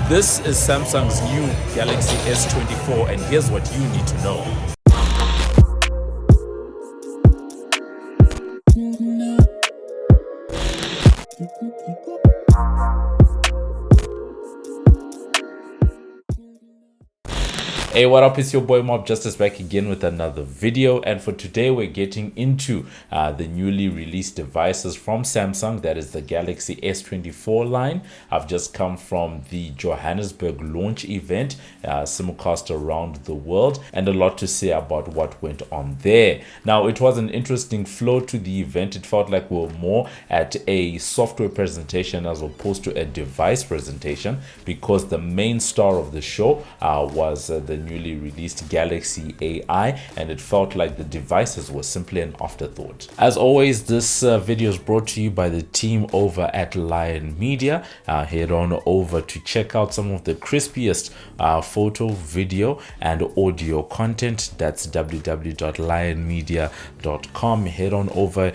This is Samsung's new Galaxy S24, and here's what you need to know. Hey, what up? It's your boy MobbJustice back again with another video, and for today we're getting into the newly released devices from Samsung. That is the Galaxy S24 line. I've just come from the Johannesburg launch event, simulcast around the world, and a lot to say about what went on there. Now, it was an interesting flow to the event. It felt like we were more at a software presentation as opposed to a device presentation, because the main star of the show was the newly released Galaxy AI, and it felt like the devices were simply an afterthought. As always, this video is brought to you by the team over at Lion Media. Head on over to check out some of the crispiest photo, video, and audio content. That's www.lionmedia.com. Head on over,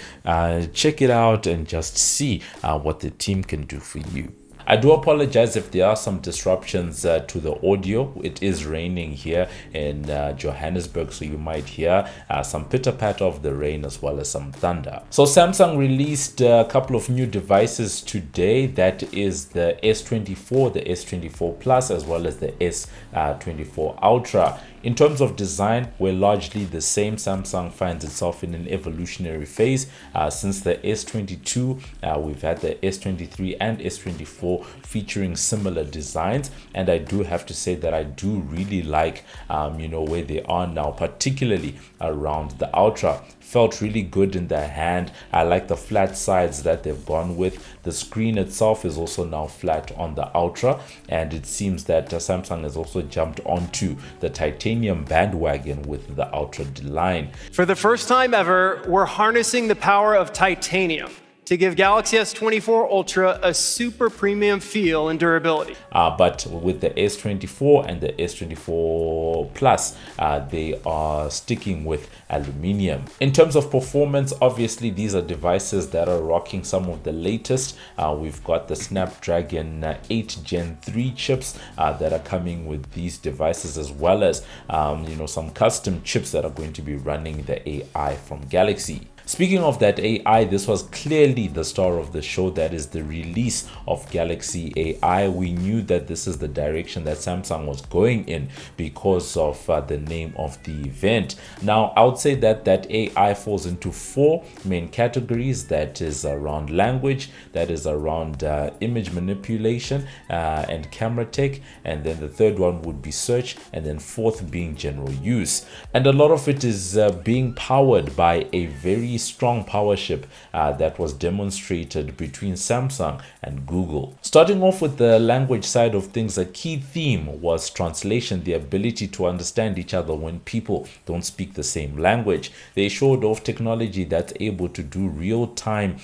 check it out, and just see what the team can do for you. I do apologize if there are some disruptions to the audio. It is raining here in Johannesburg, so you might hear some pitter-patter of the rain as well as some thunder. So Samsung released a couple of new devices today. That is the S24, the S24 Plus, as well as the S24 Ultra. In terms of design, we're largely the same. Samsung finds itself in an evolutionary phase. Since the S22, we've had the S23 and S24 featuring similar designs, and I do have to say that I do really like where they are now, particularly around the Ultra. Felt really good in the hand. I like the flat sides that they've gone with. The screen itself is also now flat on the Ultra, and it seems that Samsung has also jumped onto the titanium bandwagon with the Ultra line. For the first time ever, we're harnessing the power of titanium to give Galaxy S24 Ultra a super premium feel and durability. But with the S24 and the S24 Plus, they are sticking with aluminium. In terms of performance, obviously these are devices that are rocking some of the latest. We've got the Snapdragon 8 Gen 3 chips that are coming with these devices, as well as some custom chips that are going to be running the AI from Galaxy. Speaking of that AI, this was clearly the star of the show. That is the release of Galaxy AI. We knew that this is the direction that Samsung was going in because of the name of the event. Now, I would say that AI falls into four main categories. That is around language, that is around image manipulation and camera tech, and then the third one would be search, and then fourth being general use. And a lot of it is being powered by a very strong powership that was demonstrated between Samsung and Google. Starting off with the language side of things, a key theme was translation, the ability to understand each other when people don't speak the same language. They showed off technology that's able to do real-time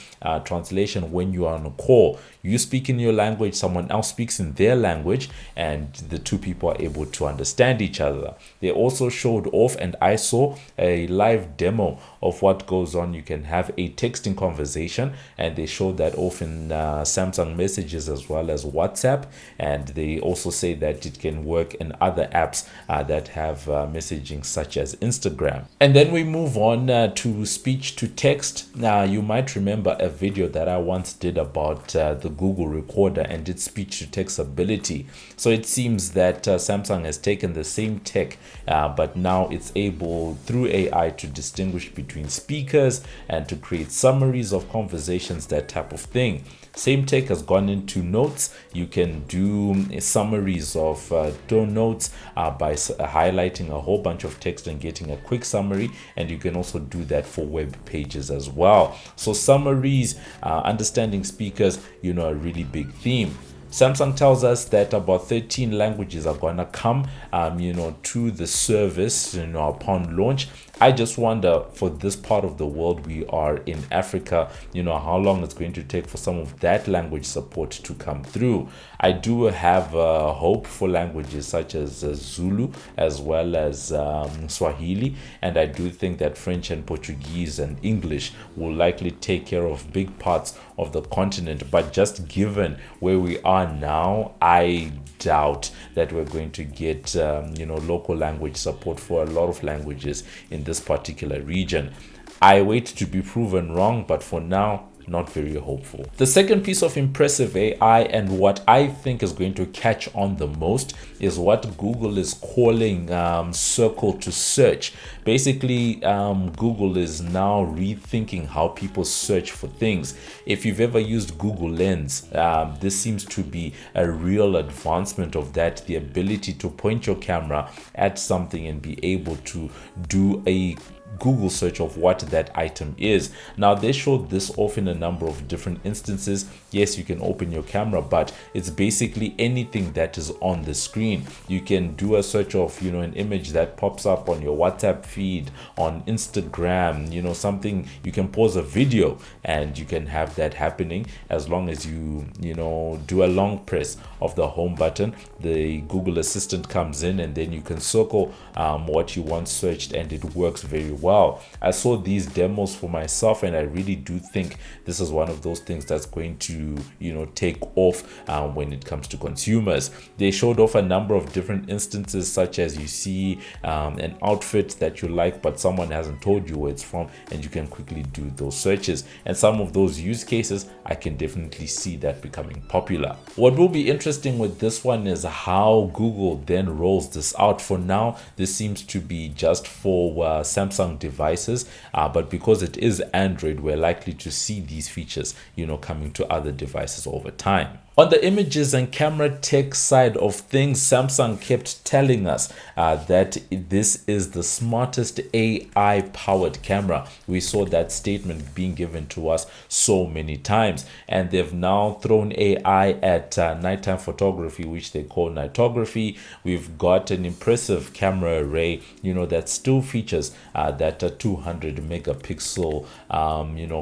translation when you are on a call. You speak in your language, someone else speaks in their language, and the two people are able to understand each other. They also showed off, and I saw a live demo of what goes on. You can have a texting conversation, and they showed that off in Samsung Messages as well as WhatsApp, and they also say that it can work in other apps that have messaging such as Instagram. And then we move on to speech to text. Now, you might remember a video that I once did about the Google Recorder and its speech to text ability. So it seems that Samsung has taken the same tech, but now it's able through AI to distinguish between speakers and to create summaries of conversations, that type of thing. Same tech has gone into notes. You can do summaries of tone notes by highlighting a whole bunch of text and getting a quick summary, and you can also do that for web pages as well. So summaries, understanding speakers, a really big theme. Samsung tells us that about 13 languages are going to come, to the service, upon launch. I just wonder, for this part of the world, we are in Africa, how long it's going to take for some of that language support to come through. I do have hope for languages such as Zulu as well as Swahili, and I do think that French and Portuguese and English will likely take care of big parts of the continent. But just given where we are now, I doubt that we're going to get local language support for a lot of languages in this particular region. I wait to be proven wrong, but for now, not very hopeful. The second piece of impressive AI, and what I think is going to catch on the most, is what Google is calling circle to search. Basically, Google is now rethinking how people search for things. If you've ever used Google Lens, this seems to be a real advancement of that, the ability to point your camera at something and be able to do a Google search of what that item is. Now, they showed this off in a number of different instances. Yes, you can open your camera, but it's basically anything that is on the screen. You can do a search of an image that pops up on your WhatsApp feed, on Instagram, something. You can pause a video and you can have that happening as long as you do a long press of the home button. The Google Assistant comes in and then you can circle what you want searched, and it works very well. I saw these demos for myself, and I really do think this is one of those things that's going to take off when it comes to consumers. They showed off a number of different instances, such as you see an outfit that you like but someone hasn't told you where it's from, and you can quickly do those searches. And some of those use cases, I can definitely see that becoming popular. What will be interesting with this one is how Google then rolls this out. For now, this seems to be just for Samsung devices, but because it is Android, we're likely to see these features coming to other devices over time. On the images and camera tech side of things, Samsung kept telling us that this is the smartest AI-powered camera. We saw that statement being given to us so many times, and they've now thrown AI at nighttime photography, which they call nightography. We've got an impressive camera array, that still features that 200 megapixel,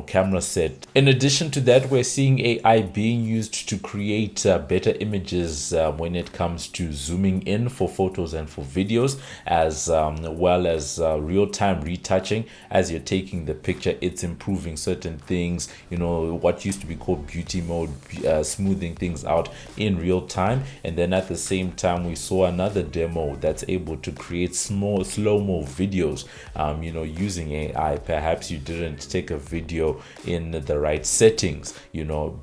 camera set. In addition to that, we're seeing AI being used to create better images when it comes to zooming in for photos and for videos, as well as real-time retouching as you're taking the picture. It's improving certain things, what used to be called beauty mode, smoothing things out in real time. And then at the same time, we saw another demo that's able to create small slow-mo videos using AI. Perhaps you didn't take a video in the right settings,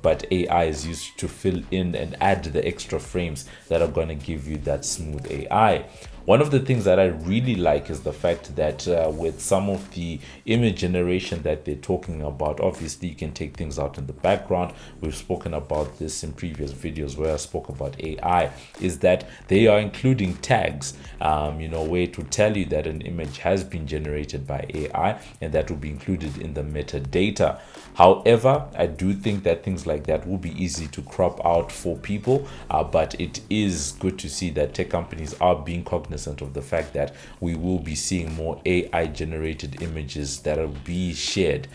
but AI is used to fill in and add the extra frames that are going to give you that smooth AI. One of the things that I really like is the fact that with some of the image generation that they're talking about, obviously you can take things out in the background. We've spoken about this in previous videos where I spoke about AI, is that they are including tags, where to tell you that an image has been generated by AI, and that will be included in the metadata. However, I do think that things like that will be easy to crop out for people, but it is good to see that tech companies are being cognizant of the fact that we will be seeing more AI generated images that will be shared,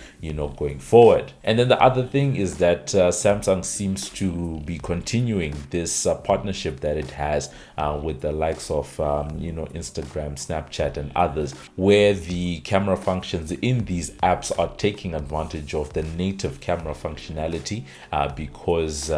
going forward. And then the other thing is that Samsung seems to be continuing this partnership that it has with the likes of Instagram, Snapchat, and others, where the camera functions in these apps are taking advantage of the native camera functionality, because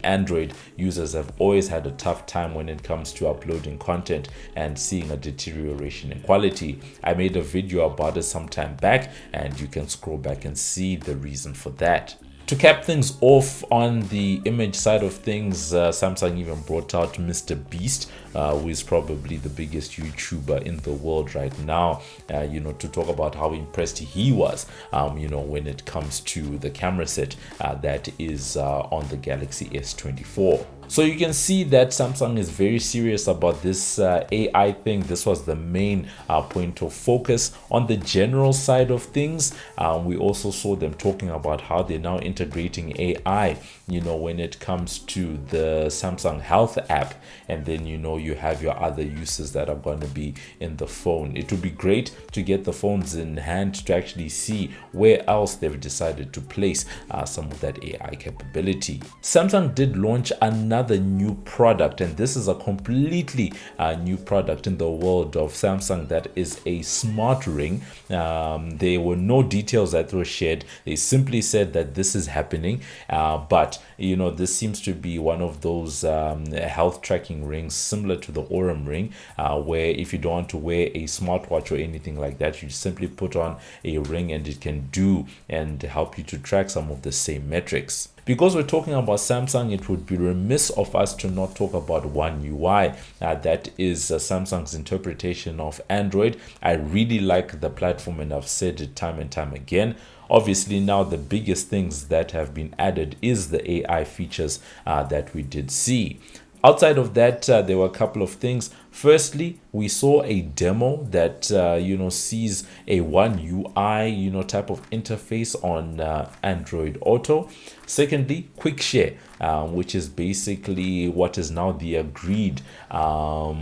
Android users have always had a tough time when it comes to uploading content and seeing a deterioration in quality. I made a video about it some time back, and you can scroll back and see the reason for that. To cap things off on the image side of things, Samsung even brought out Mr. Beast, who is probably the biggest YouTuber in the world right now, to talk about how impressed he was, when it comes to the camera set that is on the Galaxy S24. So you can see that Samsung is very serious about this AI thing. This was the main point of focus. On the general side of things, we also saw them talking about how they're now integrating AI, when it comes to the Samsung Health app. And then, you have your other uses that are going to be in the phone. It would be great to get the phones in hand to actually see where else they've decided to place some of that AI capability. Samsung did launch another new product, and this is a completely new product in the world of Samsung. That is a smart ring. There were no details that were shared. They simply said that this is happening, but But this seems to be one of those health tracking rings similar to the Orum ring, where if you don't want to wear a smartwatch or anything like that, you simply put on a ring and it can do and help you to track some of the same metrics. Because we're talking about Samsung, it would be remiss of us to not talk about One UI. That is Samsung's interpretation of Android. I really like the platform, and I've said it time and time again. Obviously, now the biggest things that have been added is the AI features that we did see. Outside of that, there were a couple of things. Firstly, we saw a demo that sees a One UI type of interface on Android Auto. Secondly, Quick Share, which is basically what is now the agreed airdrop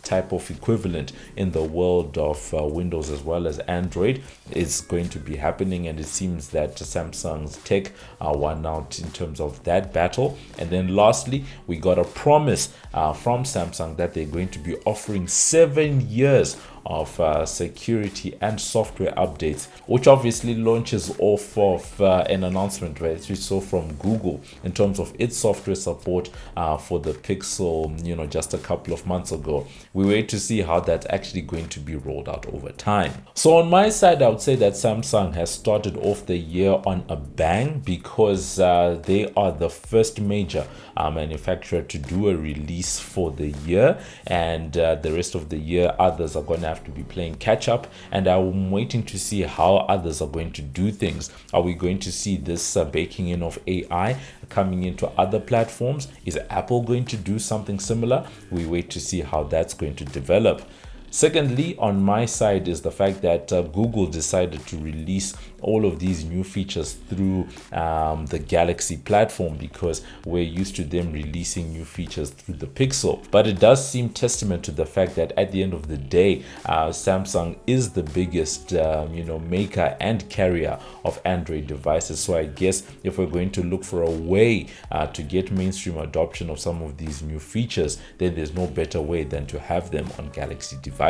type of equivalent in the world of Windows as well as Android, is going to be happening, and it seems that Samsung's tech won out in terms of that battle. And then lastly, we got a promise from Samsung that they're going to be offering 7 years of security and software updates, which obviously launches off of an announcement that we saw from Google in terms of its software support for the Pixel, just a couple of months ago. We wait to see how that's actually going to be rolled out over time. So on my side, I would say that Samsung has started off the year on a bang, because they are the first major manufacturer to do a release for the year, and the rest of the year others are going to have to be playing catch up, and I'm waiting to see how others are going to do things. Are we going to see this baking in of AI coming into other platforms? Is Apple going to do something similar? We wait to see how that's going to develop. Secondly, on my side is the fact that Google decided to release all of these new features through the Galaxy platform, because we're used to them releasing new features through the Pixel. But it does seem testament to the fact that at the end of the day, Samsung is the biggest maker and carrier of Android devices. So I guess if we're going to look for a way to get mainstream adoption of some of these new features, then there's no better way than to have them on Galaxy devices.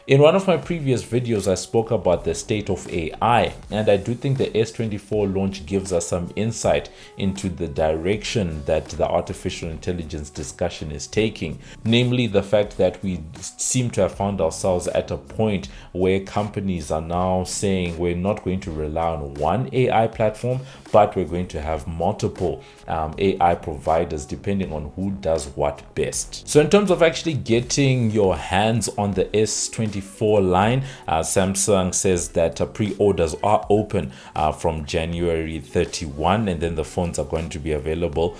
In one of my previous videos, I spoke about the state of AI, and I do think the S24 launch gives us some insight into the direction that the artificial intelligence discussion is taking. Namely, the fact that we seem to have found ourselves at a point where companies are now saying we're not going to rely on one AI platform, but we're going to have multiple AI providers depending on who does what best. So in terms of actually getting your hands on the S24 line, Samsung says that pre-orders are open from January 31, and then the phones are going to be available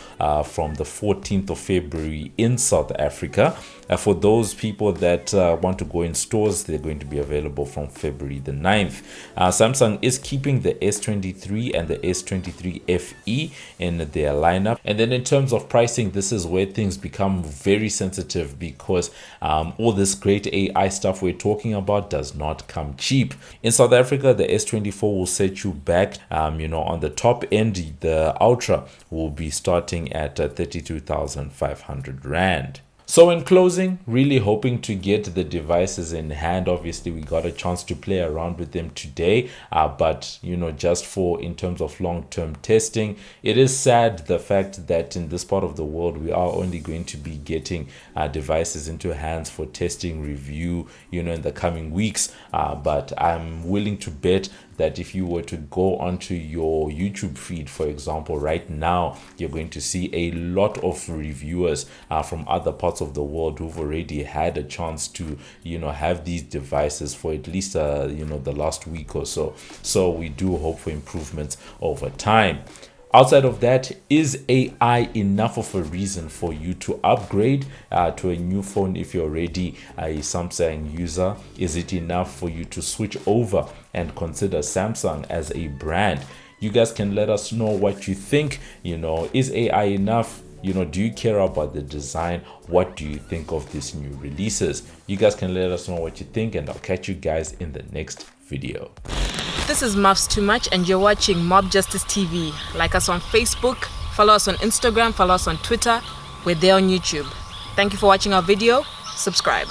from the 14th of February in South Africa. For those people that want to go in stores, they're going to be available from February the 9th. Samsung is keeping the S23 and the S23 FE in their lineup. And then in terms of pricing, this is where things become very sensitive, because all this great AI stuff we're talking about does not come cheap. In South Africa, the S24 will set you back, on the top end, the Ultra will be starting at 32,500 Rand. So in closing, really hoping to get the devices in hand. Obviously, we got a chance to play around with them today, but just for in terms of long-term testing, it is sad the fact that in this part of the world we are only going to be getting devices into hands for testing, review, in the coming weeks. But I'm willing to bet that if you were to go onto your YouTube feed, for example, right now, you're going to see a lot of reviewers from other parts of the world who've already had a chance to, have these devices for at least, the last week or so. So we do hope for improvements over time. Outside of that, is AI enough of a reason for you to upgrade to a new phone if you're already a Samsung user? Is it enough for you to switch over and consider Samsung as a brand? You guys can let us know what you think. Is AI enough? Do you care about the design? What do you think of these new releases? You guys can let us know what you think, and I'll catch you guys in the next video. This is Muffs Too Much, and you're watching MobbJustice TV. Like us on Facebook, follow us on Instagram, follow us on Twitter. We're there on YouTube. Thank you for watching our video. Subscribe.